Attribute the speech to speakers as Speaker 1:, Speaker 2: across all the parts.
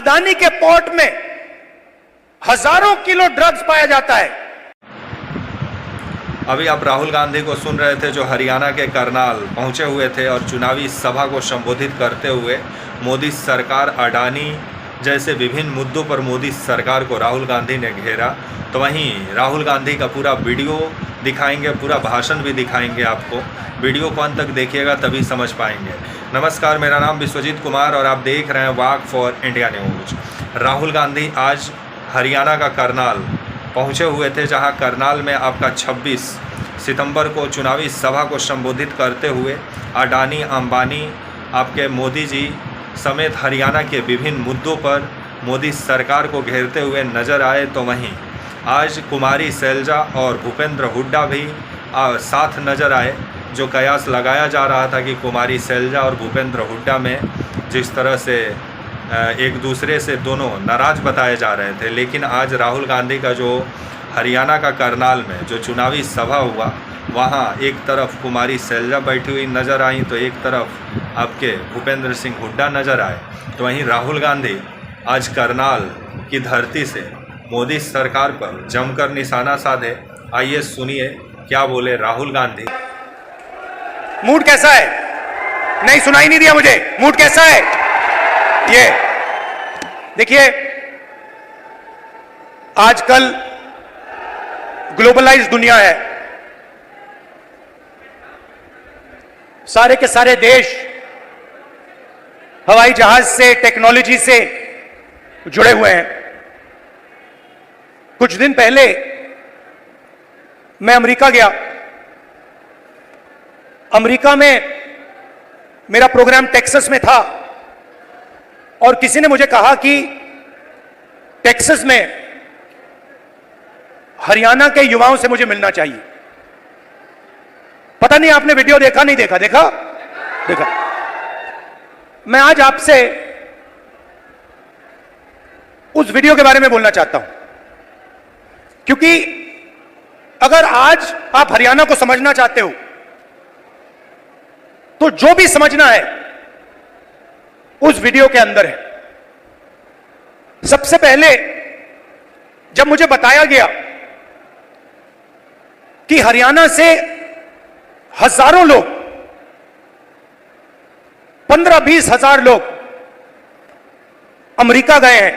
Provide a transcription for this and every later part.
Speaker 1: अदानी के पोर्ट में हजारों किलो ड्रग्स पाया जाता है।
Speaker 2: अभी आप राहुल गांधी को सुन रहे थे, जो हरियाणा के करनाल पहुंचे हुए थे और चुनावी सभा को संबोधित करते हुए मोदी सरकार, अडानी जैसे विभिन्न मुद्दों पर मोदी सरकार को राहुल गांधी ने घेरा। तो वहीं राहुल गांधी का पूरा वीडियो दिखाएंगे, पूरा भाषण भी दिखाएंगे आपको। वीडियो को अंत तक देखिएगा तभी समझ पाएंगे। नमस्कार, मेरा नाम विश्वजीत कुमार और आप देख रहे हैं walk for India news. Rahul Gandhi आज हरियाणा का करनाल पहुंचे हुए थे, जहां करनाल में आपका 26 सितंबर को चुनावी सभा को संबोधित करते हुए अडानी, अंबानी, आपके मोदी जी समेत हरियाणा के विभिन्न मुद्दों पर मोदी सरकार को घेरते हुए नजर आए। तो वहीं आज कुमारी शैलजा और भूपेंद्र हुड्डा भी साथ नजर आए। जो कयास लगाया जा रहा था कि कुमारी शैलजा और भूपेंद्र हुड्डा में जिस तरह से एक दूसरे से दोनों नाराज़ बताए जा रहे थे, लेकिन आज राहुल गांधी का जो हरियाणा का करनाल में जो चुनावी सभा हुआ, वहाँ एक तरफ कुमारी शैलजा बैठी हुई नज़र आई तो एक तरफ आपके भूपेंद्र सिंह हुड्डा नज़र आए। तो वहीं राहुल गांधी आज करनाल की धरती से मोदी सरकार पर जमकर निशाना साधे। आइए सुनिए क्या बोले राहुल गांधी।
Speaker 1: मूड कैसा है? नहीं, सुनाई नहीं दिया मुझे। मूड कैसा है? ये देखिए, आजकल ग्लोबलाइज दुनिया है। सारे के सारे देश हवाई जहाज से, टेक्नोलॉजी से जुड़े हुए हैं। कुछ दिन पहले मैं अमेरिका गया। अमेरिका में मेरा प्रोग्राम टेक्सास में था और किसी ने मुझे कहा कि टेक्सास में हरियाणा के युवाओं से मुझे मिलना चाहिए। पता नहीं आपने वीडियो देखा, नहीं देखा? देखा। मैं आज आपसे उस वीडियो के बारे में बोलना चाहता हूं, क्योंकि अगर आज आप हरियाणा को समझना चाहते हो तो जो भी समझना है उस वीडियो के अंदर है। सबसे पहले जब मुझे बताया गया कि हरियाणा से हजारों लोग, 15-20 हजार लोग अमेरिका गए हैं,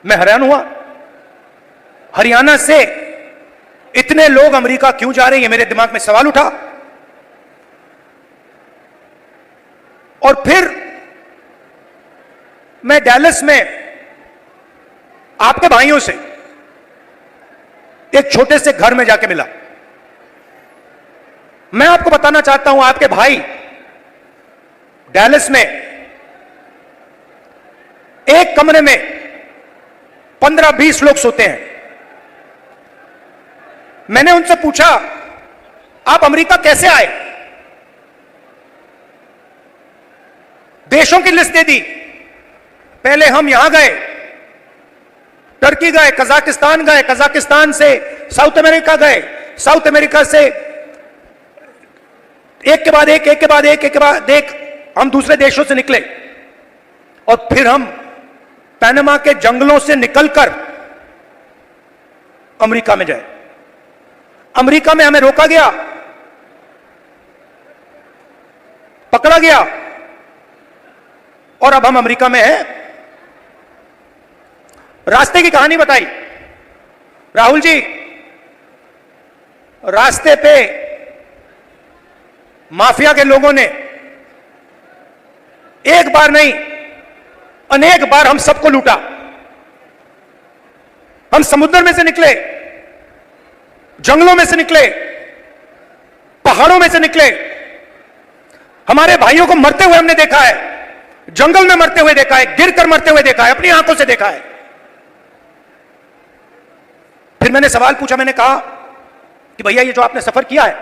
Speaker 1: मैं हैरान हुआ। हरियाणा से इतने लोग अमेरिका क्यों जा रहे हैं, मेरे दिमाग में सवाल उठा। और फिर मैं डैलस में आपके भाइयों से एक छोटे से घर में जाके मिला। मैं आपको बताना चाहता हूं, आपके भाई डैलस में एक कमरे में 15-20 लोग सोते हैं। मैंने उनसे पूछा, आप अमेरिका कैसे आए? देशों की लिस्ट दे दी। पहले हम यहां गए, टर्की गए, कजाकिस्तान गए, कजाकिस्तान से साउथ अमेरिका गए, साउथ अमेरिका से एक के बाद एक हम दूसरे देशों से निकले और फिर हम पनामा के जंगलों से निकलकर अमेरिका में जाए। अमेरिका में हमें रोका गया, पकड़ा गया और अब हम अमेरिका में हैं। रास्ते की कहानी बताई राहुल जी। रास्ते पे माफिया के लोगों ने एक बार नहीं, अनेक बार हम सबको लूटा। हम समुद्र में से निकले, जंगलों में से निकले, पहाड़ों में से निकले। हमारे भाइयों को मरते हुए हमने देखा है, जंगल में मरते हुए देखा है, गिरकर मरते हुए देखा है, अपनी आंखों से देखा है। फिर मैंने सवाल पूछा, मैंने कहा कि भैया ये जो आपने सफर किया है,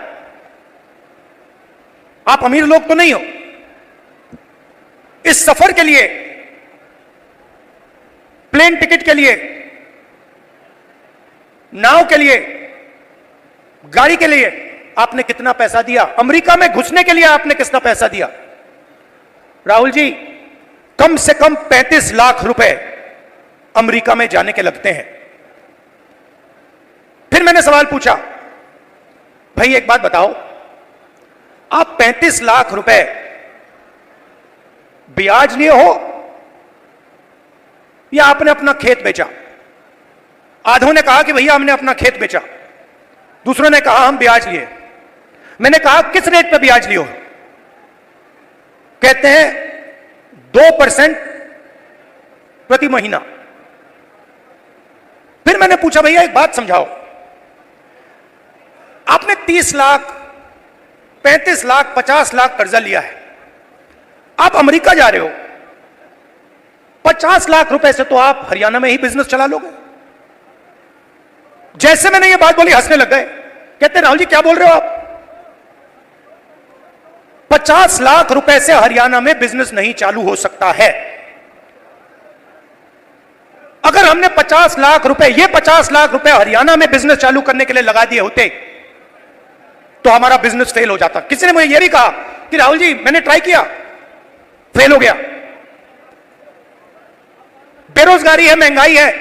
Speaker 1: आप अमीर लोग तो नहीं हो, इस सफर के लिए, प्लेन टिकट के लिए, नाव के लिए, गाड़ी के लिए आपने कितना पैसा दिया? अमेरिका में घुसने के लिए आपने कितना पैसा दिया? राहुल जी, कम से कम 35 लाख रुपए अमेरिका में जाने के लगते हैं। फिर मैंने सवाल पूछा, भाई एक बात बताओ, आप 35 लाख रुपए ब्याज लिए हो या आपने अपना खेत बेचा? आधों ने कहा कि भैया हमने अपना खेत बेचा, दूसरों ने कहा हम ब्याज लिए। मैंने कहा किस रेट पे ब्याज लियो? कहते हैं 2% प्रति महीना। फिर मैंने पूछा भैया एक बात समझाओ, आपने 30 लाख, 35 लाख, 50 लाख कर्जा लिया है, आप अमेरिका जा रहे हो, 50 लाख रुपए से तो आप हरियाणा में ही बिजनेस चला लोगे। जैसे मैंने ये बात बोली हंसने लग गए, कहते राहुल जी क्या बोल रहे हो आप? 50 लाख रुपए से हरियाणा में बिजनेस नहीं चालू हो सकता है। अगर हमने 50 लाख रुपए, ये 50 लाख रुपए हरियाणा में बिजनेस चालू करने के लिए लगा दिए होते तो हमारा बिजनेस फेल हो जाता। किसी ने मुझे यह भी कहा कि राहुल जी मैंने ट्राई किया, फेल हो गया। बेरोजगारी है, महंगाई है।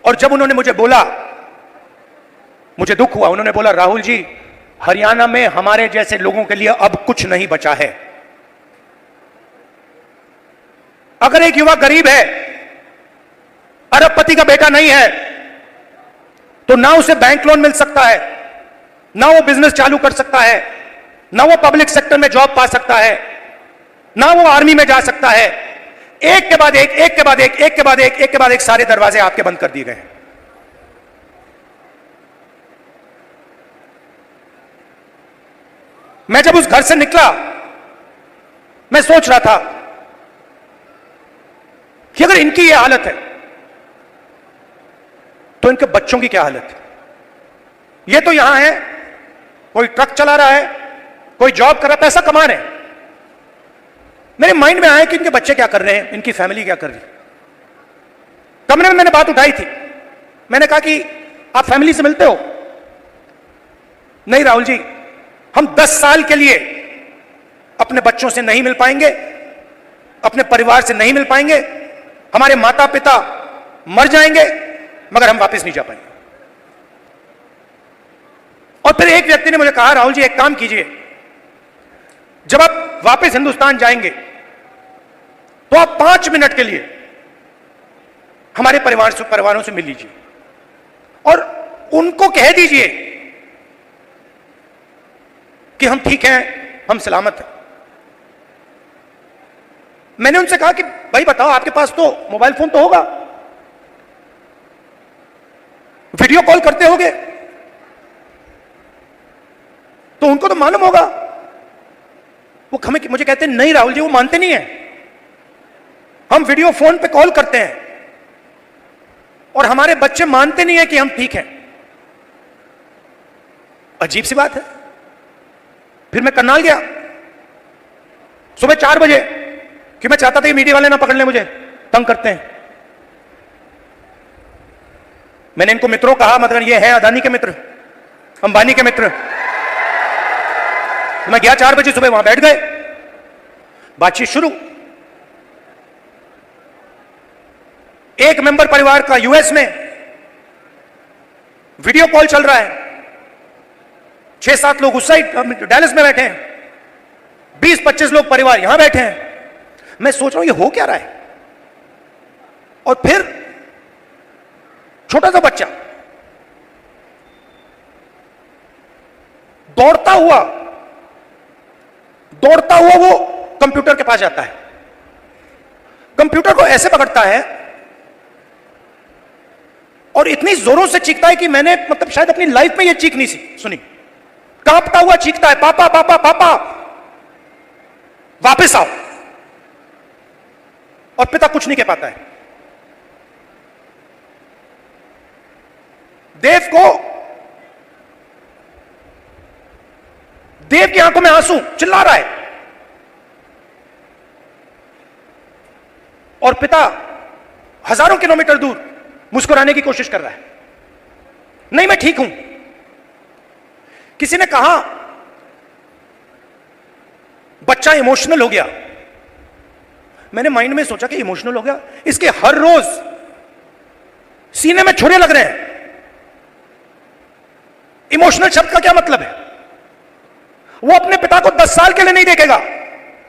Speaker 1: और जब उन्होंने मुझे बोला, मुझे दुख हुआ। उन्होंने बोला राहुल जी हरियाणा में हमारे जैसे लोगों के लिए अब कुछ नहीं बचा है। अगर एक युवा गरीब है, अरबपति का बेटा नहीं है, तो ना उसे बैंक लोन मिल सकता है, ना वो बिजनेस चालू कर सकता है, ना वो पब्लिक सेक्टर में जॉब पा सकता है, ना वो आर्मी में जा सकता है। एक के बाद एक, एक के बाद एक, एक के बाद एक, एक के बाद एक सारे दरवाजे आपके बंद कर दिए गए हैं। मैं जब उस घर से निकला, मैं सोच रहा था कि अगर इनकी यह हालत है तो इनके बच्चों की क्या हालत है। ये तो यहां है, कोई ट्रक चला रहा है, कोई जॉब कर रहा है, पैसा कमा रहे हैं। मेरे माइंड में आया कि इनके बच्चे क्या कर रहे हैं, इनकी फैमिली क्या कर रही है। कमरे में मैंने बात उठाई थी, मैंने कहा कि आप फैमिली से मिलते हो? नहीं राहुल जी, हम 10 साल के लिए अपने बच्चों से नहीं मिल पाएंगे, अपने परिवार से नहीं मिल पाएंगे, हमारे माता पिता मर जाएंगे मगर हम वापस नहीं जा पाएंगे। और फिर एक व्यक्ति ने मुझे कहा राहुल जी एक काम कीजिए, जब आप वापस हिंदुस्तान जाएंगे तो आप 5 मिनट के लिए हमारे परिवारों से मिल लीजिए और उनको कह दीजिए कि हम ठीक हैं, हम सलामत हैं। मैंने उनसे कहा कि भाई बताओ आपके पास तो मोबाइल फोन तो होगा, वीडियो कॉल करते होगे, तो उनको तो मालूम होगा। वो मुझे कहते हैं नहीं राहुल जी, वो मानते नहीं है। हम वीडियो फोन पे कॉल करते हैं और हमारे बच्चे मानते नहीं है कि हम ठीक हैं। अजीब सी बात है। फिर मैं करनाल गया सुबह 4 बजे, कि मैं चाहता था कि मीडिया वाले ना पकड़ लें, मुझे तंग करते हैं। मैंने इनको मित्रों कहा, मतलब ये हैं अदानी के मित्र, अंबानी के मित्र। तो मैं गया 4 बजे सुबह, वहां बैठ गए, बातचीत शुरू। एक मेंबर परिवार का यूएस में वीडियो कॉल चल रहा है, 6-7 लोग उस साइड डैलस में बैठे हैं, 20-25 लोग परिवार यहां बैठे हैं। मैं सोच रहा हूं ये हो क्या रहा है। और फिर छोटा सा बच्चा दौड़ता हुआ वो कंप्यूटर के पास जाता है, कंप्यूटर को ऐसे पकड़ता है और इतनी जोरों से चीखता है कि मैंने मतलब शायद अपनी लाइफ में ये चीख नहीं सुनी। कांपता हुआ चीखता है, पापा पापा पापा वापस आओ। और पिता कुछ नहीं कह पाता है। देव की आंखों में आंसू, चिल्ला रहा है। और पिता हजारों किलोमीटर दूर मुस्कुराने की कोशिश कर रहा है, नहीं मैं ठीक हूं। किसी ने कहा बच्चा इमोशनल हो गया। मैंने माइंड में सोचा कि इमोशनल हो गया, इसके हर रोज सीने में छुरे लग रहे हैं। इमोशनल शब्द का क्या मतलब है? वो अपने पिता को 10 साल के लिए नहीं देखेगा,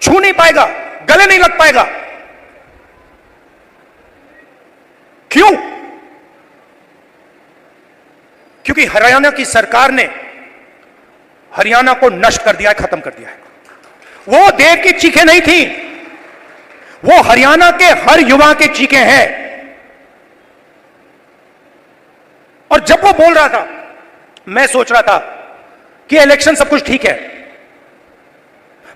Speaker 1: छू नहीं पाएगा, गले नहीं लग पाएगा। क्यों? क्योंकि हरियाणा की सरकार ने हरियाणा को नष्ट कर दिया है, खत्म कर दिया है। वो देव की चीखें नहीं थी, वो हरियाणा के हर युवा के चीखें हैं। और जब वो बोल रहा था, मैं सोच रहा था कि इलेक्शन सब कुछ ठीक है,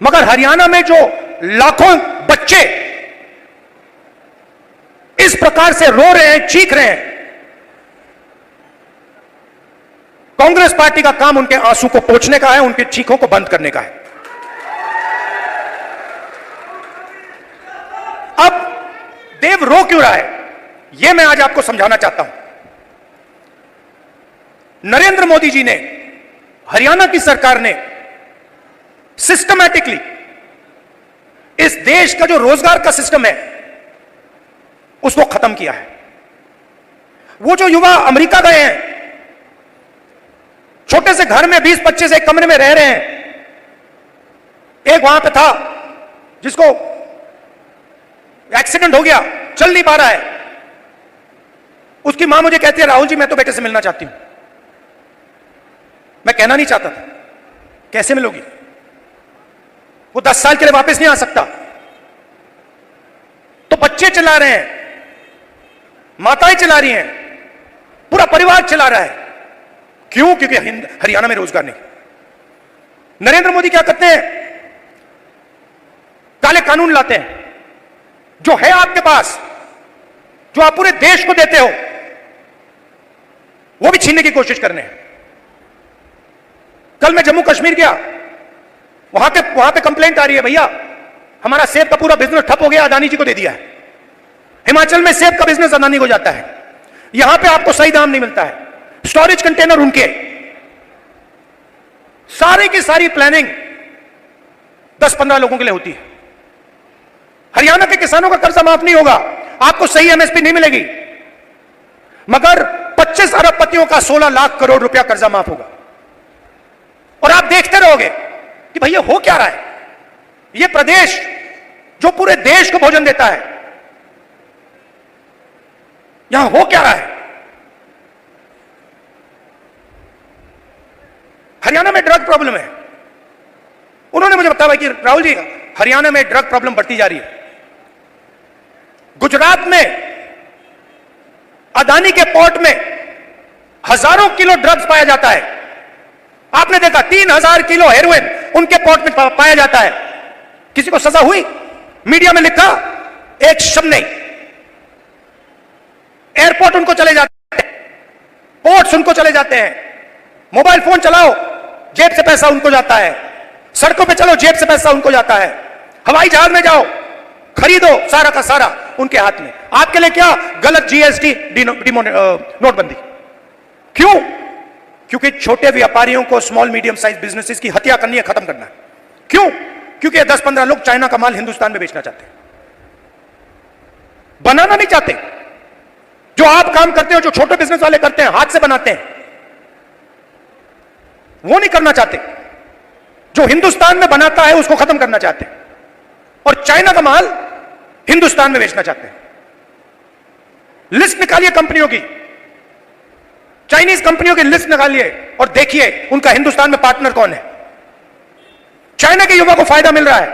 Speaker 1: मगर हरियाणा में जो लाखों बच्चे इस प्रकार से रो रहे हैं, चीख रहे हैं, कांग्रेस पार्टी का काम उनके आंसू को पोंछने का है, उनके चीखों को बंद करने का है। अब देव रो क्यों रहा है, यह मैं आज आपको समझाना चाहता हूं। नरेंद्र मोदी जी ने, हरियाणा की सरकार ने सिस्टमैटिकली इस देश का जो रोजगार का सिस्टम है उसको खत्म किया है। वो जो युवा अमेरिका गए हैं, छोटे से घर में 20-25 एक कमरे में रह रहे हैं, एक वहां पे था जिसको एक्सीडेंट हो गया, चल नहीं पा रहा है, उसकी मां मुझे कहती है, राहुल जी मैं तो बेटे से मिलना चाहती हूं। मैं कहना नहीं चाहता था, कैसे मिलोगी, वो 10 साल के लिए वापस नहीं आ सकता। तो बच्चे चिल्ला रहे हैं, माताएं चिल्ला रही हैं, पूरा परिवार चिल्ला रहा है। क्यों? क्योंकि हरियाणा में रोजगार नहीं। नरेंद्र मोदी क्या करते हैं? काले कानून लाते हैं, जो है आपके पास, जो आप पूरे देश को देते हो, वो भी छीनने की कोशिश करने हैं। कल मैं जम्मू कश्मीर गया, वहां पे कंप्लेंट आ रही है, भैया हमारा सेब का पूरा बिजनेस ठप हो गया, अदानी जी को दे दिया है। हिमाचल में सेब का बिजनेस अदानी को जाता है, यहां पे आपको सही दाम नहीं मिलता है, स्टोरेज कंटेनर उनके, सारी की सारी प्लानिंग 10-15 लोगों के लिए होती है। हरियाणा के किसानों का कर्जा माफ नहीं होगा, आपको सही एमएसपी नहीं मिलेगी, मगर 25 अरबपतियों का 16 लाख करोड़ रुपया कर्जा माफ होगा। और आप देखते रहोगे कि भैया हो क्या रहा है। यह प्रदेश जो पूरे देश को भोजन देता है, यहां हो क्या रहा है। हरियाणा में ड्रग प्रॉब्लम है। उन्होंने मुझे बताया कि राहुल जी हरियाणा में ड्रग प्रॉब्लम बढ़ती जा रही है। गुजरात में अदानी के पोर्ट में हजारों किलो ड्रग्स पाया जाता है। आपने देखा 3000 किलो हेरोइन उनके पोर्ट में पाया जाता है। किसी को सजा हुई? मीडिया में लिखा? एक शब्द नहीं। एयरपोर्ट उनको चले जाते हैं, पोर्ट्स उनको चले जाते हैं, मोबाइल फोन चलाओ जेब से पैसा उनको जाता है, सड़कों पे चलो जेब से पैसा उनको जाता है, हवाई जहाज में जाओ खरीदो, सारा का सारा उनके हाथ में। आपके लिए क्या? गलत जीएसटी, नोटबंदी। क्यों? क्योंकि छोटे व्यापारियों को, स्मॉल मीडियम साइज बिजनेसेस की हत्या करनी है, खत्म करना है। क्यों? क्योंकि 10-15 लोग चाइना का माल हिंदुस्तान में बेचना चाहते हैं, बनाना नहीं चाहते। जो आप काम करते हो, जो छोटे बिजनेस वाले करते हैं, हाथ से बनाते हैं, वो नहीं करना चाहते। जो हिंदुस्तान में बनाता है उसको खत्म करना चाहते हैं, और चाइना का माल हिंदुस्तान में बेचना चाहते हैं। लिस्ट निकालिए कंपनियों की, चाइनीज कंपनियों की लिस्ट निकालिए और देखिए उनका हिंदुस्तान में पार्टनर कौन है। चाइना के युवा को फायदा मिल रहा है,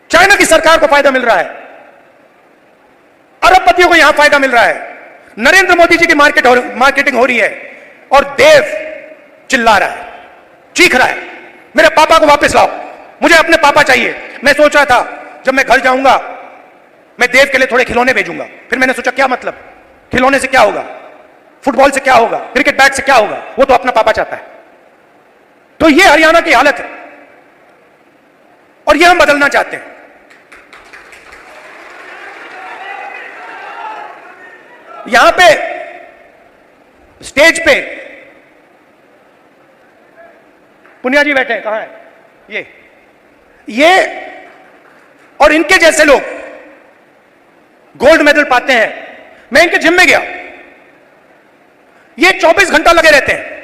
Speaker 1: चाइना की सरकार को फायदा मिल रहा है, अरबपतियों को यहां फायदा मिल रहा है। नरेंद्र मोदी जी की मार्केटिंग हो रही है, और देव चिल्ला रहा है, चीख रहा है, मेरे पापा को वापस लाओ, मुझे अपने पापा चाहिए। मैं सोच रहा था जब मैं घर जाऊंगा मैं देव के लिए थोड़े खिलौने भेजूंगा। फिर मैंने सोचा क्या मतलब, खिलौने से क्या होगा, फुटबॉल से क्या होगा, क्रिकेट बैट से क्या होगा, वो तो अपना पापा चाहता है। तो ये हरियाणा की हालत है, और ये हम बदलना चाहते हैं। यहां पे स्टेज पे पुनिया जी बैठे हैं, कहां है ये और इनके जैसे लोग गोल्ड मेडल पाते हैं। मैं इनके जिम में गया, ये 24 घंटा लगे रहते हैं,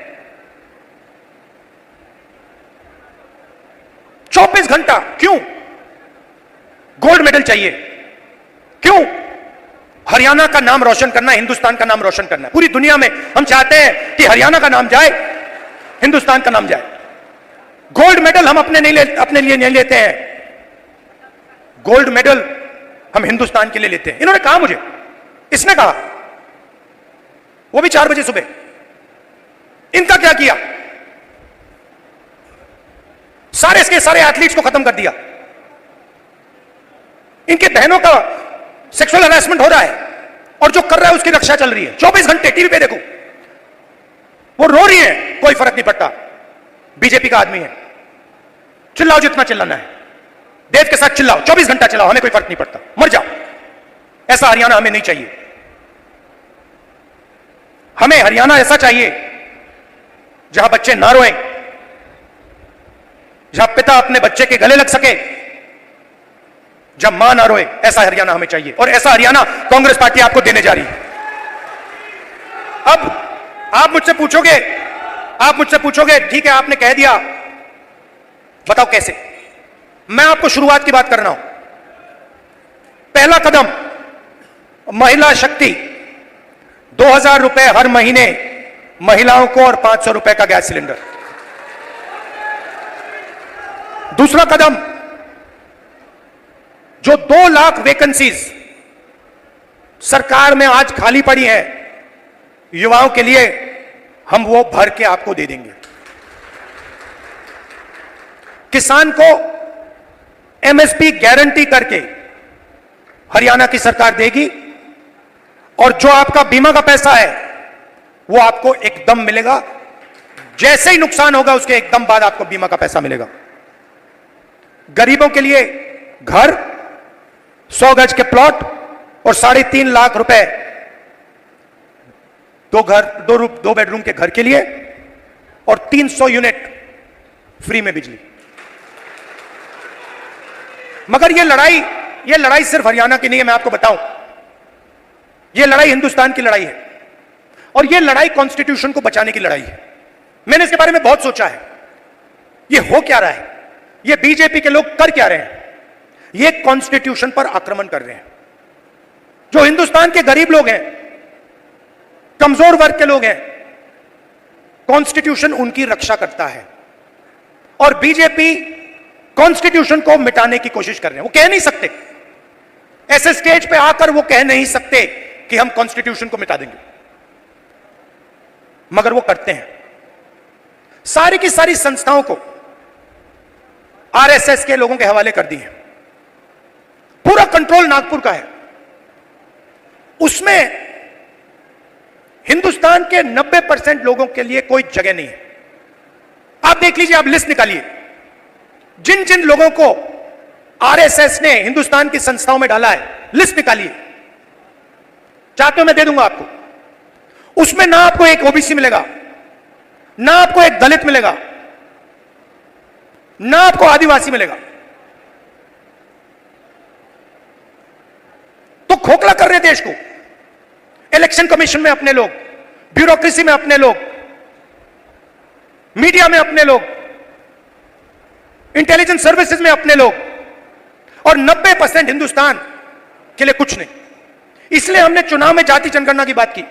Speaker 1: 24 घंटा। क्यों? गोल्ड मेडल चाहिए। क्यों? हरियाणा का नाम रोशन करना, हिंदुस्तान का नाम रोशन करना। पूरी दुनिया में हम चाहते हैं कि हरियाणा का नाम जाए, हिंदुस्तान का नाम जाए। गोल्ड मेडल हम अपने लिए नहीं लेते हैं, गोल्ड मेडल हम हिंदुस्तान के लिए लेते हैं। इन्होंने कहा मुझे, इसने कहा, वो भी 4 बजे सुबह। इनका क्या किया? सारे के सारे एथलीट्स को खत्म कर दिया। इनके बहनों का सेक्सुअल हैरेसमेंट हो रहा है और जो कर रहा है उसकी रक्षा चल रही है। 24 घंटे टीवी पे देखो, वो रो रही है, कोई फर्क नहीं पड़ता, बीजेपी का आदमी है। चिल्लाओ जितना चिल्लाना है, देश के साथ चिल्लाओ, 24 घंटा चिल्लाओ, हमें कोई फर्क नहीं पड़ता, मर जाओ। ऐसा हरियाणा हमें नहीं चाहिए। हमें हरियाणा ऐसा चाहिए जहां बच्चे ना रोएं, जहां पिता अपने बच्चे के गले लग सके, जब मां ना रोए। ऐसा हरियाणा हमें चाहिए और ऐसा हरियाणा कांग्रेस पार्टी आपको देने जा रही है। अब आप मुझसे पूछोगे ठीक है आपने कह दिया, बताओ कैसे? मैं आपको शुरुआत की बात कर रहा हूं। पहला कदम, महिला शक्ति, 2000 रुपए हर महीने महिलाओं को और 500 रुपए का गैस सिलेंडर। दूसरा कदम, जो 2 लाख वैकेंसीज सरकार में आज खाली पड़ी है युवाओं के लिए, हम वो भर के आपको दे देंगे। किसान को एमएसपी गारंटी करके हरियाणा की सरकार देगी और जो आपका बीमा का पैसा है वो आपको एकदम मिलेगा। जैसे ही नुकसान होगा उसके एकदम बाद आपको बीमा का पैसा मिलेगा। गरीबों के लिए घर, 100 गज के प्लॉट और 3.5 लाख रुपए 2 बेडरूम के घर के लिए और 300 यूनिट फ्री में बिजली। मगर ये लड़ाई सिर्फ हरियाणा की नहीं है, मैं आपको बताऊं, ये लड़ाई हिंदुस्तान की लड़ाई है और ये लड़ाई कॉन्स्टिट्यूशन को बचाने की लड़ाई है। मैंने इसके बारे में बहुत सोचा है, ये हो क्या रहा है, ये बीजेपी के लोग कर क्या रहे हैं? ये कॉन्स्टिट्यूशन पर आक्रमण कर रहे हैं। जो हिंदुस्तान के गरीब लोग हैं, कमजोर वर्ग के लोग हैं, कॉन्स्टिट्यूशन उनकी रक्षा करता है और बीजेपी कॉन्स्टिट्यूशन को मिटाने की कोशिश कर रहे हैं। वो कह नहीं सकते, ऐसे स्टेज पे आकर वो कह नहीं सकते कि हम कॉन्स्टिट्यूशन को मिटा देंगे, मगर वो करते हैं। सारी की सारी संस्थाओं को आरएसएस के लोगों के हवाले कर दी है। पूरा कंट्रोल नागपुर का है। उसमें हिंदुस्तान के 90% लोगों के लिए कोई जगह नहीं है। आप देख लीजिए, आप लिस्ट निकालिए, जिन जिन लोगों को आरएसएस ने हिंदुस्तान की संस्थाओं में डाला है, लिस्ट निकालिए। चाहते हो मैं दे दूंगा आपको। उसमें ना आपको एक ओबीसी मिलेगा, ना आपको एक दलित मिलेगा, ना आपको आदिवासी मिलेगा। तो खोखला कर रहे देश को। इलेक्शन कमीशन में अपने लोग, ब्यूरोक्रेसी में अपने लोग, मीडिया में अपने लोग, इंटेलिजेंस सर्विसेज में अपने लोग और 90% हिंदुस्तान के लिए कुछ नहीं। इसलिए हमने चुनाव में जाति जनगणना की बात की।